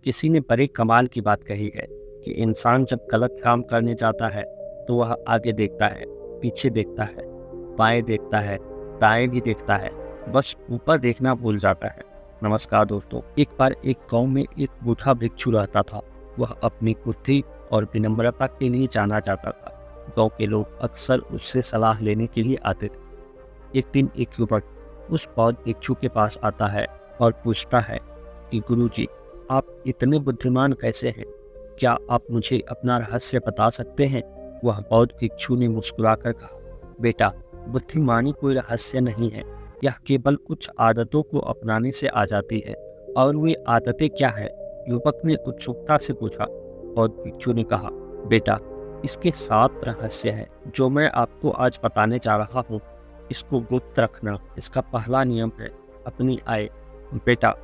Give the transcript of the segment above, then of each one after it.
किसी ने बड़े कमाल की बात कही है कि इंसान जब गलत काम करने जाता है तो वह आगे देखता है, पीछे देखता है, बाएं देखता है, दाएं भी देखता है, बस ऊपर देखना भूल जाता है। नमस्कार दोस्तों, एक बार एक गांव में एक बूढ़ा भिक्षु रहता था। वह अपनी बुद्धि और विनम्रता के लिए जाना जाता था। गांव के लोग अक्सर उससे सलाह लेने के लिए आते थे। एक दिन एक युवक उस बौद्ध भिक्षु के पास आता है और पूछता है कि गुरुजी, आप इतने बुद्धिमान कैसे हैं? क्या आप मुझे अपना रहस्य बता सकते हैं? वह बौद्ध भिक्षु ने मुस्कुराकर कहा, बेटा, बुद्धिमानी कोई रहस्य नहीं है। यह केवल कुछ आदतों को अपनाने से आ जाती है। और वे आदतें क्या है? युवक ने उत्सुकता से पूछा। बौद्ध भिक्षु ने कहा, बेटा, इसके 7 रहस्य हैं जो मैं आपको आज बताने जा रहा हूँ। इसको गुप्त रखना। इसका पहला नियम है अपनी आय। बेटा,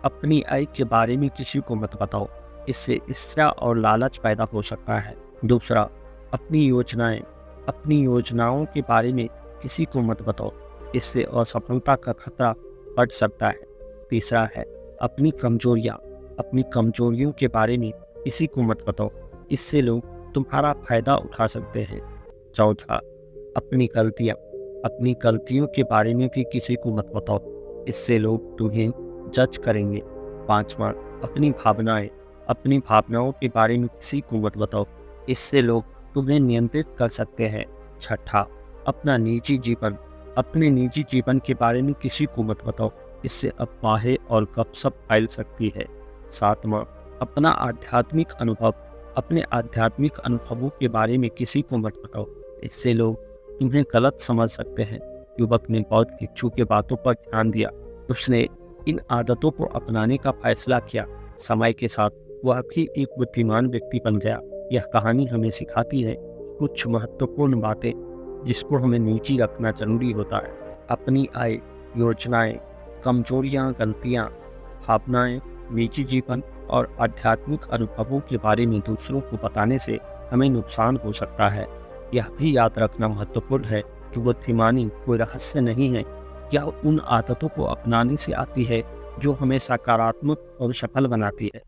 अपनी आय के बारे में किसी को मत बताओ, इससे ईर्ष्या और लालच पैदा हो सकता है। दूसरा, अपनी योजनाएं। अपनी योजनाओं के बारे में किसी को मत बताओ, इससे असफलता का खतरा बढ़ सकता है। तीसरा है अपनी कमजोरियां। अपनी कमजोरियों के बारे में किसी को मत बताओ, इससे लोग तुम्हारा फायदा उठा सकते हैं। चौथा, अपनी गलतियां। अपनी गलतियों के बारे में भी किसी को मत बताओ, इससे लोग तुम्हें जज करेंगे। पांचवा, अपनी भावनाएं। अपनी भावनाओं के बारे में किसी को मत बताओ, इससे लोग तुम्हें नियंत्रित कर सकते हैं। छठा, अपना निजी जीवन। अपने निजी जीवन के बारे में किसी को मत बताओ, इससे अफवाहें और गपशप फैल सकती है। सातवां, अपना आध्यात्मिक अनुभव। अपने आध्यात्मिक अनुभवों के बारे में किसी को मत बताओ, इससे लोग तुम्हें गलत समझ सकते हैं। युवक ने बौद्ध भिक्षु के बातों पर ध्यान दिया। उसने इन आदतों को अपनाने का फैसला किया। समय के साथ वह भी एक बुद्धिमान व्यक्ति बन गया। यह कहानी हमें सिखाती है कुछ महत्वपूर्ण बातें जिसको हमें निजी रखना जरूरी होता है। अपनी आय, योजनाएं, कमजोरियां, गलतियां, भावनाएं, निजी जीवन और आध्यात्मिक अनुभवों के बारे में दूसरों को बताने से हमें नुकसान हो सकता है। यह भी याद रखना महत्वपूर्ण है कि बुद्धिमानी कोई रहस्य नहीं है। यह उन आदतों को अपनाने से आती है जो हमें सकारात्मक और सफल बनाती है।